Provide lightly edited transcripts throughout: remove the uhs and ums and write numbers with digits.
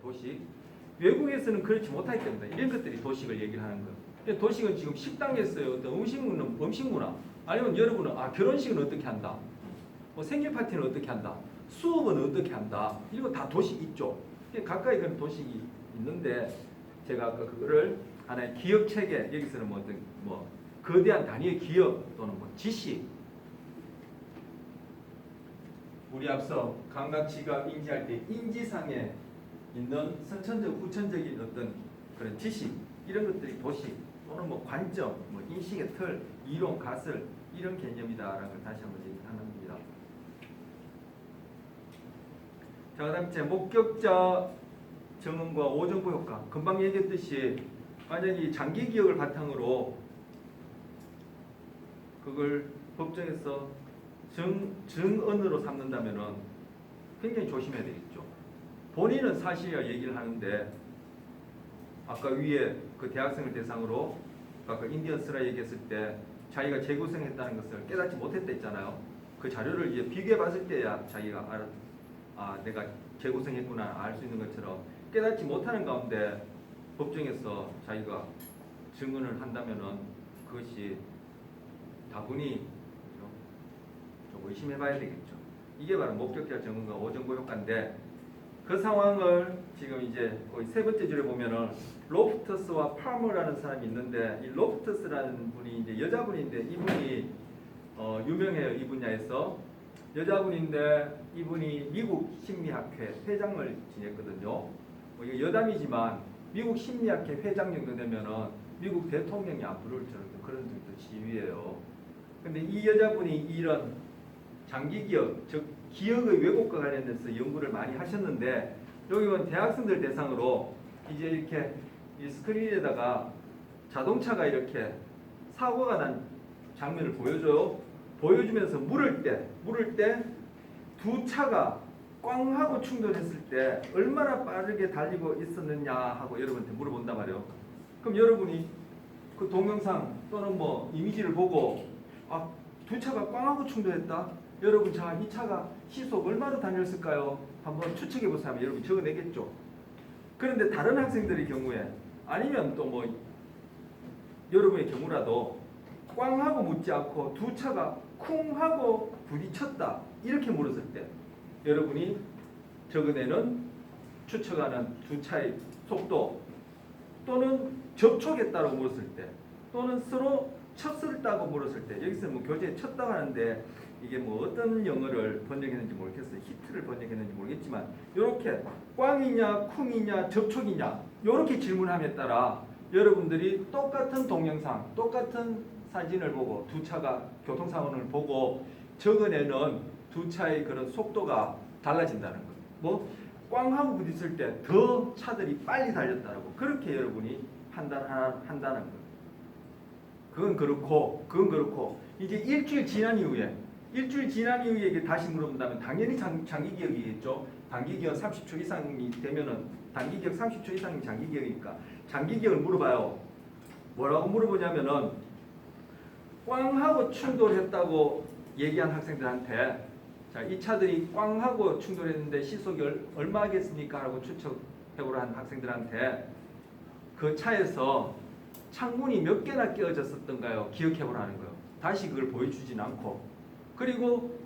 도식. 외국에서는 그렇지 못하기 때문에 이런 것들이 도식을 얘기를 하는 거예요. 도식은 지금 식당에서의 어떤 음식 문화, 아니면 여러분은 결혼식은 어떻게 한다, 뭐 생일 파티는 어떻게 한다, 수업은 어떻게 한다, 이거 다 도식 있죠. 가까이 그런 도식이 있는데 제가 아까 그거를 하나의 기업 체계, 여기서는 뭐 어떤 거대한 단위의 기업 또는 뭐 지식, 우리 앞서 감각지각 인지할 때 인지상에 있는 선천적 후천적인 어떤 그런 지식, 이런 것들이 도식 또는 뭐 관점, 뭐 인식의 틀, 이론, 가설, 이런 개념이다라는 걸 다시 한번 얘기하는 겁니다. 자, 그다음 제 목격자 정응과 오정보 효과. 금방 얘기했듯이 만약에 장기 기억을 바탕으로 그걸 법정에서 증언으로 삼는다면은 굉장히 조심해야 되겠죠. 본인은 사실이라 얘기를 하는데 아까 위에 그 대학생을 대상으로 아까 인디언스라 얘기했을 때 자기가 재구성했다는 것을 깨닫지 못했다 했잖아요. 그 자료를 이제 비교해 봤을 때야 자기가 내가 재구성했구나 알 수 있는 것처럼, 깨닫지 못하는 가운데 법정에서 자기가 증언을 한다면은 그것이 다분히 좀 의심해봐야 되겠죠. 이게 바로 목격자 증언과 오정보 효과인데, 그 상황을 지금 이제 거의 세 번째 줄에 보면은 로프터스와 팔머라는 사람이 있는데, 이 로프터스라는 분이 이제 여자분인데 이분이 유명해요. 이 분야에서 여자분인데 이분이 미국 심리학회 회장을 지냈거든요. 이거 여담이지만 미국 심리학회 회장 정도 되면은 미국 대통령이 안 부를 정도 그런 정도 지위예요. 근데 이 여자분이 이런 장기 기억, 즉 기억의 왜곡과 관련해서 연구를 많이 하셨는데, 여기 본 대학생들 대상으로 이제 이렇게 이 스크린에다가 자동차가 이렇게 사고가 난 장면을 보여줘요. 보여주면서 물을 때 두 차가 꽝 하고 충돌했을 때 얼마나 빠르게 달리고 있었느냐 하고 여러분한테 물어본단 말이에요. 그럼 여러분이 그 동영상 또는 뭐 이미지를 보고 두 차가 꽝 하고 충돌했다. 여러분, 자, 이 차가 시속 얼마로 다녔을까요? 한번 추측해 보세요 하면 여러분 적어내겠죠. 그런데 다른 학생들의 경우에, 아니면 또 뭐 여러분의 경우라도 꽝 하고 묻지 않고 두 차가 쿵 하고 부딪혔다 이렇게 물었을 때 여러분이 적어내는 추측하는 두 차의 속도, 또는 접촉했다고 물었을 때, 또는 서로 쳤었다고 물었을 때, 여기서 뭐 교재에 쳤다고 하는데 이게 뭐 어떤 영어를 번역했는지 모르겠어요. 히트를 번역했는지 모르겠지만 이렇게 꽝이냐 쿵이냐 접촉이냐 이렇게 질문함에 따라 여러분들이 똑같은 동영상, 똑같은 사진을 보고 두 차가 교통 상황을 보고 적어내는 두 차의 그런 속도가 달라진다는 거예요. 뭐 꽝하고 부딪힐 때 더 차들이 빨리 달렸다고 그렇게 여러분이 판단한다는 거예요. 그건 그렇고 이제 일주일 지난 이후에 이게 다시 물어본다면 당연히 장기 기억이겠죠. 단기 기억 30초 이상이 되면은 단기 기억 30초 이상이 장기 기억이니까 장기 기억을 물어봐요. 뭐라고 물어보냐면은 꽝하고 충돌했다고 얘기한 학생들한테, 자, 이 차들이 꽝하고 충돌했는데 시속이 얼마겠습니까? 라고 추측해보라 한 학생들한테 그 차에서 창문이 몇 개나 끼어졌었던가요? 기억해보라는 거예요. 다시 그걸 보여주진 않고, 그리고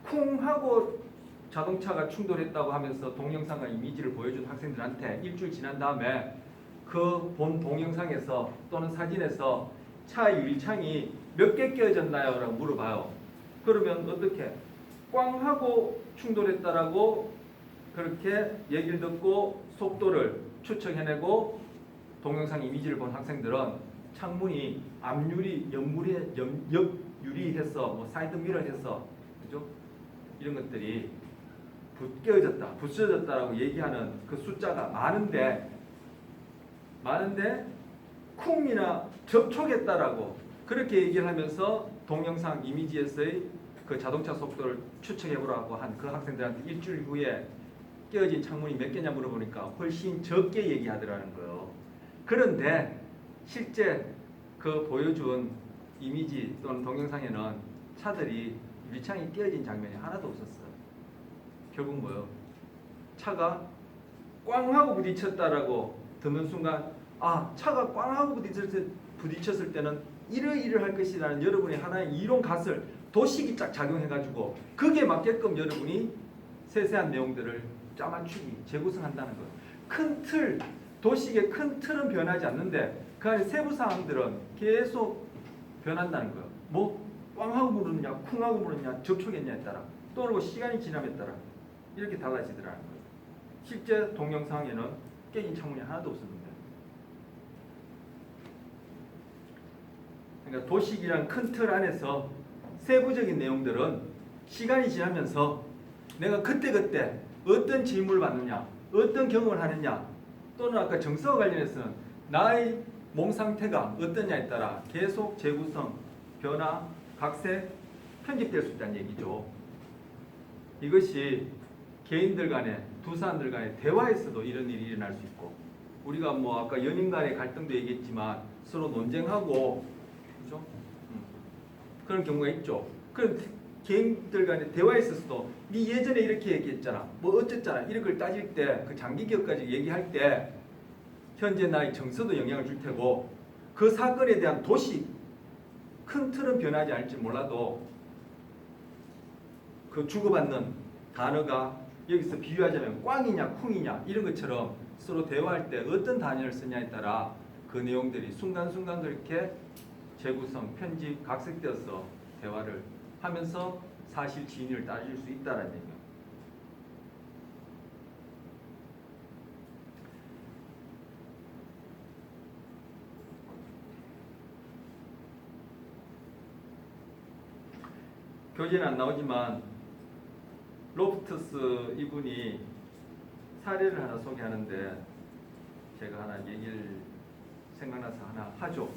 쿵 하고 자동차가 충돌했다고 하면서 동영상과 이미지를 보여준 학생들한테 일주일 지난 다음에 그 본 동영상에서 또는 사진에서 차 유리창이 몇 개 끼어졌나요? 라고 물어봐요. 그러면 어떻게? 꽝 하고 충돌했다라고 그렇게 얘기를 듣고 속도를 추측해내고 동영상 이미지를 본 학생들은 창문이 앞유리, 옆유리해서 뭐 사이드 미러해서, 그죠? 이런 것들이 깨어졌다, 부서졌다라고 얘기하는 그 숫자가 많은데 쿵이나 접촉했다라고 그렇게 얘기를 하면서 동영상 이미지에서의 그 자동차 속도를 추측해보라고 한 그 학생들한테 일주일 후에 깨어진 창문이 몇 개냐 물어보니까 훨씬 적게 얘기하더라는 거예요. 그런데 실제 그 보여준 이미지 또는 동영상에는 차들이 유리창이 깨어진 장면이 하나도 없었어요. 결국 뭐예요? 차가 꽝 하고 부딪혔다라고 듣는 순간 아 차가 꽝 하고 부딪혔을 때는 이러이러할 것이라는 여러분의 하나의 이론 갓을 도식이 쫙 작용해가지고 거기에 맞게끔 여러분이 세세한 내용들을 짜맞추기 재구성한다는 거예요. 큰 틀, 도식의 큰 틀은 변하지 않는데 그 안에 세부 사항들은 계속 변한다는 거예요. 뭐 꽝하고 물었냐, 쿵하고 물었냐, 접촉했냐에 따라 또는 뭐 시간이 지남에 따라 이렇게 달라지더라는 거예요. 실제 동영상에는 깨진 창문이 하나도 없었는데. 그러니까 도식이란 큰 틀 안에서 세부적인 내용들은 시간이 지나면서 내가 그때그때 어떤 질문을 받느냐, 어떤 경험을 하느냐, 또는 아까 정서와 관련해서는 나의 몸 상태가 어떠냐에 따라 계속 재구성, 변화, 각색, 편집될 수 있다는 얘기죠. 이것이 개인들 간에, 두 사람들 간의 대화에서도 이런 일이 일어날 수 있고, 우리가 뭐 아까 연인 간의 갈등도 얘기했지만 서로 논쟁하고, 그죠? 그런 경우가 있죠. 그런 개인들 간의 대화에 있어서도 네 예전에 이렇게 얘기했잖아, 뭐 어쨌잖아, 이런 걸 따질 때 그 장기 기억까지 얘기할 때 현재 나의 정서도 영향을 줄 테고 그 사건에 대한 도식, 큰 틀은 변하지 않을지 몰라도 그 주고받는 단어가 여기서 비유하자면 꽝이냐 쿵이냐 이런 것처럼 서로 대화할 때 어떤 단어를 쓰냐에 따라 그 내용들이 순간순간 그렇게 재구성, 편집, 각색되어서 대화를 하면서 사실 진위를 따질 수 있다는 얘기예요. 교재는 안 나오지만 로프트스 이분이 사례를 하나 소개하는데 제가 하나 얘기를 생각나서 하나 하죠.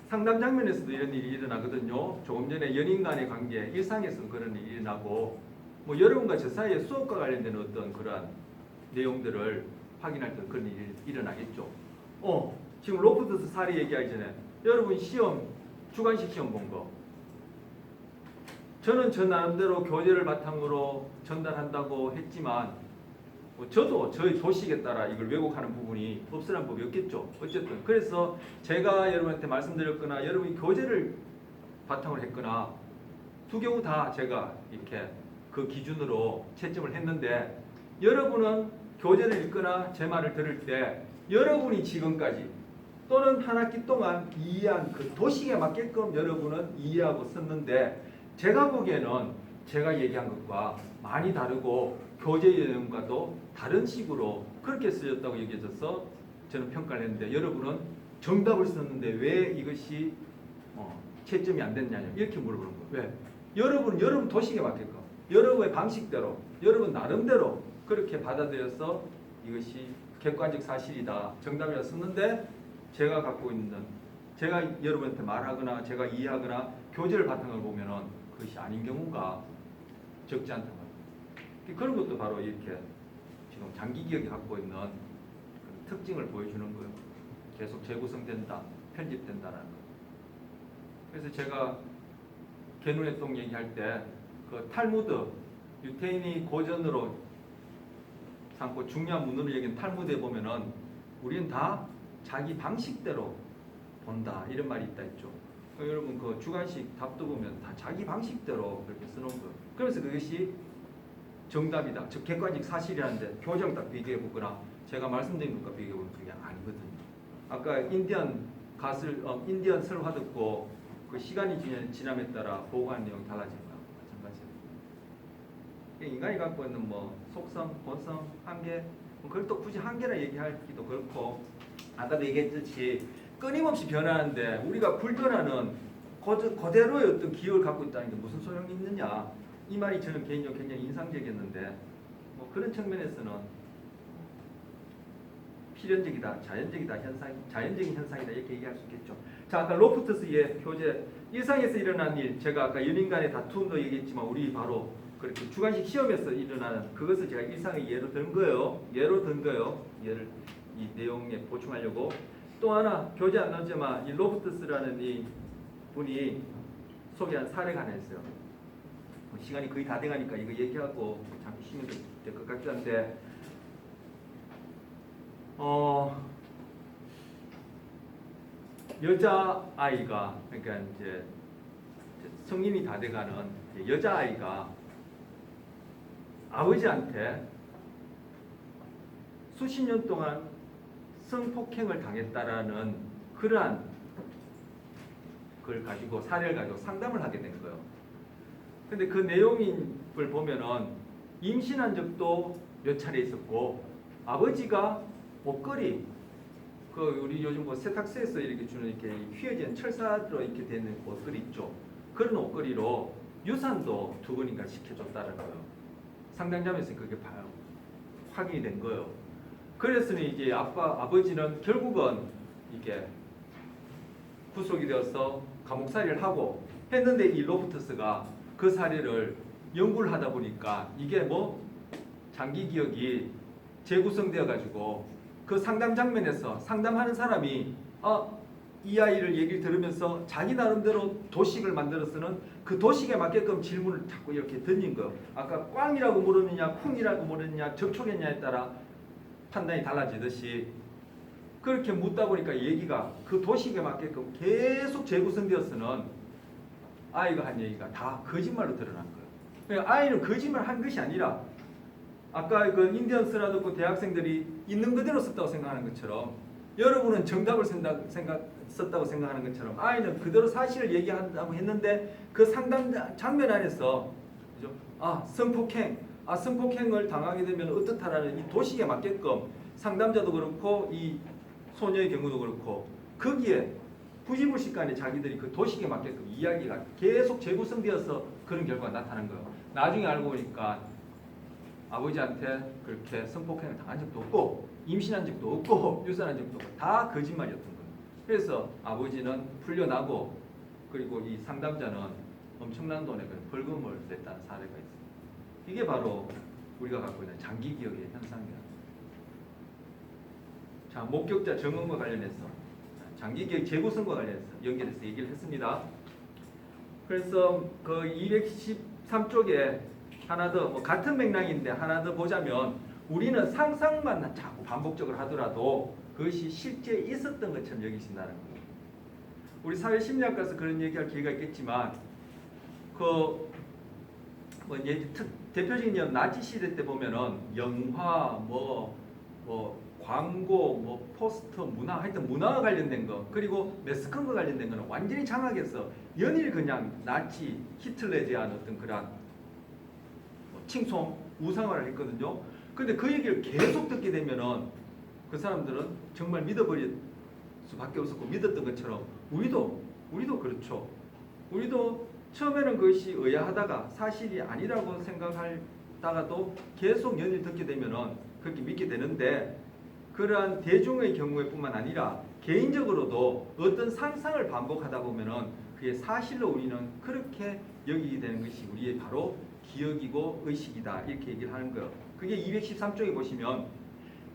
상담 장면에서도 이런 일이 일어나거든요. 조금 전에 연인 간의 관계, 일상에서도 그런 일이 일어나고 뭐 여러분과 저 사이에 수업과 관련된 어떤 그러한 내용들을 확인할 때 그런 일이 일어나겠죠. 지금 로프트스 사례 얘기하기 전에 여러분 시험, 주관식 시험 본 거 저는 저 나름대로 교재를 바탕으로 전달한다고 했지만 저도 저의 도식에 따라 이걸 왜곡하는 부분이 없으란 법이 없겠죠. 어쨌든 그래서 제가 여러분한테 말씀드렸거나 여러분이 교재를 바탕으로 했거나 두 경우 다 제가 이렇게 그 기준으로 채점을 했는데 여러분은 교재를 읽거나 제 말을 들을 때 여러분이 지금까지 또는 한 학기 동안 이해한 그 도식에 맞게끔 여러분은 이해하고 썼는데 제가 보기에는 제가 얘기한 것과 많이 다르고 교재 내용과도 다른 식으로 그렇게 쓰였다고 얘기해서 저는 평가를 했는데 여러분은 정답을 썼는데 왜 이것이 채점이 안 됐냐 이렇게 물어보는 거예요. 왜? 여러분은 여러분 도식에 맞게끔 여러분의 방식대로 여러분 나름대로 그렇게 받아들여서 이것이 객관적 사실이다 정답이라 썼는데 제가 갖고 있는 제가 여러분한테 말하거나 제가 이해하거나 교재를 바탕으로 보면은 그것이 아닌 경우가 적지 않다고 합니다. 그런 것도 바로 이렇게 지금 장기 기억이 갖고 있는 특징을 보여주는 거예요. 계속 재구성된다, 편집된다는 거. 그래서 제가 개눈의 똥 얘기할 때 그 탈무드, 유태인이 고전으로 삼고 중요한 문헌을 얘기한 탈무드에 보면은 우리는 다 자기 방식대로 본다 이런 말이 있다 했죠. 여러분 그 주관식 답도 보면 다 자기 방식대로 그렇게 써놓은 거예요. 그래서 그것이 정답이다, 즉 객관적 사실이라는데 교정 딱 비교해 보거나 제가 말씀드린 것과 비교해 보면 그게 아니거든요. 아까 인디언 설화 듣고 그 시간이 지남에 따라 보고하는 내용이 달라진 거랑 마찬가지예요. 인간이 갖고 있는 뭐 속성, 본성, 한계, 그걸 또 굳이 한계라 얘기하기도 그렇고 아까도 얘기했듯이 끊임없이 변하는데 우리가 불변하는 그대로의 어떤 기억을 갖고 있다는 게 무슨 소용이 있느냐 이 말이 저는 개인적으로 굉장히 인상적이었는데 뭐 그런 측면에서는 필연적이다, 자연적인 현상이다 이렇게 얘기할 수 있겠죠. 자, 아까 로프트스의 교재 일상에서 일어난 일, 제가 아까 연인 간의 다툼도 얘기했지만 우리 바로 그렇게 주관식 시험에서 일어나는 그것을 제가 일상의 예로 든 거예요. 예를 이 내용에 보충하려고. 또 하나 교재 안 나오지만 이 로프트스라는 이 분이 소개한 사례가 하나 있어요. 시간이 거의 다 돼가니까 이거 얘기하고 잠시 쉬면 될 것 같긴 한데 여자 아이가 그러니까 이제 성인이 다 돼가는 여자 아이가 아버지한테 수십 년 동안 성폭행을 당했다라는 그러한 걸 가지고 사례를 가지고 상담을 하게 된 거예요. 근데 그 내용을 보면은 임신한 적도 몇 차례 있었고 아버지가 옷걸이 그 우리 요즘 뭐 세탁소에서 이렇게 주는 이렇게 휘어진 철사로 이렇게 되는 옷걸이 있죠. 그런 옷걸이로 유산도 2번인가 시켜줬다는 거예요. 상담자면서 그게 확인이 된 거예요. 그랬으니 이제 아버지는 결국은 이게 구속이 되어서 감옥살이를 하고 했는데 이 로버트스가 그 사례를 연구를 하다 보니까 이게 뭐 장기 기억이 재구성되어 가지고 그 상담 장면에서 상담하는 사람이 이 아이를 얘기를 들으면서 자기 나름대로 도식을 만들어서는 그 도식에 맞게끔 질문을 자꾸 이렇게 던진 거예요. 아까 꽝이라고 물었느냐 쿵이라고 물었느냐 접촉했냐에 따라 판단이 달라지듯이 그렇게 묻다 보니까 얘기가 그 도식에 맞게끔 계속 재구성되어서는 아이가 한 얘기가 다 거짓말로 드러난 거예요. 그러니까 아이는 거짓말 한 것이 아니라 아까 그 인디언스라 듣고 대학생들이 있는 그대로 썼다고 생각하는 것처럼 여러분은 정답을 썼다고 생각하는 것처럼 아이는 그대로 사실을 얘기한다고 했는데 그 상담 장면 안에서 그죠? 성폭행을 당하게 되면 어떻다라는 이 도식에 맞게끔 상담자도 그렇고 이 소녀의 경우도 그렇고 거기에 부지불식간에 자기들이 그 도식에 맞게끔 이야기가 계속 재구성되어서 그런 결과가 나타난 거예요. 나중에 알고 보니까 아버지한테 그렇게 성폭행을 당한 적도 없고 임신한 적도 없고 유산한 적도 없고 다 거짓말이었던 거예요. 그래서 아버지는 풀려나고 그리고 이 상담자는 엄청난 돈의 벌금을 냈다는 사례가 있습니다. 이게 바로 우리가 갖고 있는 장기 기억의 현상이에요. 자, 목격자 증언과 관련해서 장기 기억 재구성과 관련해서 연결해서 얘기를 했습니다. 그래서 그 213쪽에 하나 더 같은 맥락인데 하나 더 보자면 우리는 상상만 자꾸 반복적으로 하더라도 그것이 실제 있었던 것처럼 여기신다는 거예요. 우리 사회심리학과에서 그런 얘기할 기회가 있겠지만 대표적인 건 나치 시대 때 보면은 영화 광고 포스터 문화 하여튼 문화와 관련된 거 그리고 매스컴과 관련된 거는 완전히 장악해서 연일 그냥 나치 히틀러에 대한 어떤 그런 칭송 우상화를 했거든요. 근데 그 얘기를 계속 듣게 되면은 그 사람들은 정말 믿어버릴 수밖에 없었고 믿었던 것처럼 우리도 그렇죠. 우리도 처음에는 그것이 의아하다가 사실이 아니라고 생각하다가도 계속 연일 듣게 되면은 그렇게 믿게 되는데 그러한 대중의 경우에 뿐만 아니라 개인적으로도 어떤 상상을 반복하다 보면은 그게 사실로 우리는 그렇게 여기게 되는 것이 우리의 바로 기억이고 의식이다 이렇게 얘기를 하는 거예요. 그게 213쪽에 보시면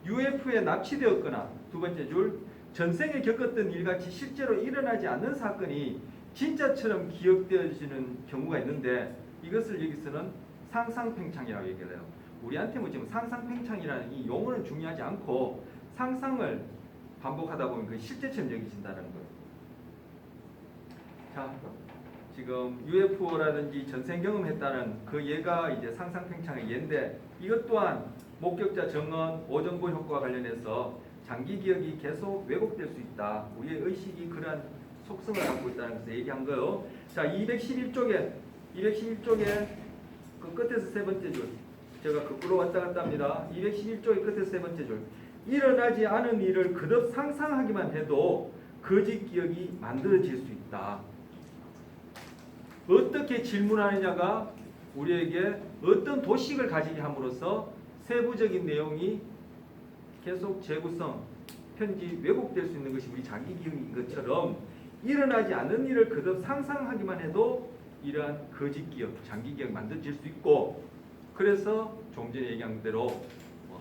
UFO에 납치되었거나 두 번째 줄 전생에 겪었던 일같이 실제로 일어나지 않는 사건이 진짜처럼 기억되어지는 경우가 있는데 이것을 여기서는 상상팽창이라고 얘기를 해요. 우리한테 뭐 지금 상상팽창이라는 이 용어는 중요하지 않고 상상을 반복하다 보면 그 실제처럼 여기진다는 거예요. 자, 지금 UFO라든지 전생 경험했다는 그 예가 이제 상상팽창의 예인데 이것 또한 목격자 증언, 오정보 효과와 관련해서 장기 기억이 계속 왜곡될 수 있다. 우리의 의식이 그러한 속성을 갖고 있다는 것을 얘기한 거예요. 자, 211쪽에 그 끝에서 세 번째 줄 제가 거꾸로 왔다 갔다 합니다. 211쪽의 끝에서 세 번째 줄 일어나지 않은 일을 그릇 상상하기만 해도 거짓 기억이 만들어질 수 있다. 어떻게 질문하느냐가 우리에게 어떤 도식을 가지게 함으로써 세부적인 내용이 계속 재구성, 편집, 왜곡될 수 있는 것이 우리 장기 기억인 것처럼 일어나지 않는 일을 그저 상상하기만 해도 이러한 거짓 기억, 장기 기억 만들어질 수 있고 그래서 좀 전에 얘기한 대로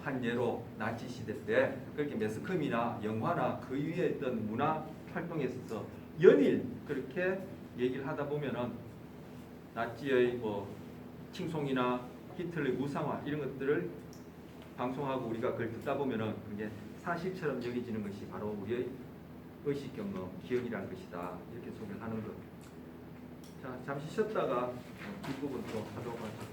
한 예로 나치 시대 때 그렇게 매스컴이나 영화나 그 위에 있던 문화 활동에 있어서 연일 그렇게 얘기를 하다 보면은 나치의 칭송이나 히틀러의 우상화 이런 것들을 방송하고 우리가 그걸 듣다 보면은 그게 사실처럼 여겨지는 것이 바로 우리의 의식 경험, 기억이라는 것이다. 이렇게 소개를 하는 것. 자, 잠시 쉬었다가 뒷부분 또 하도록 하겠습니다.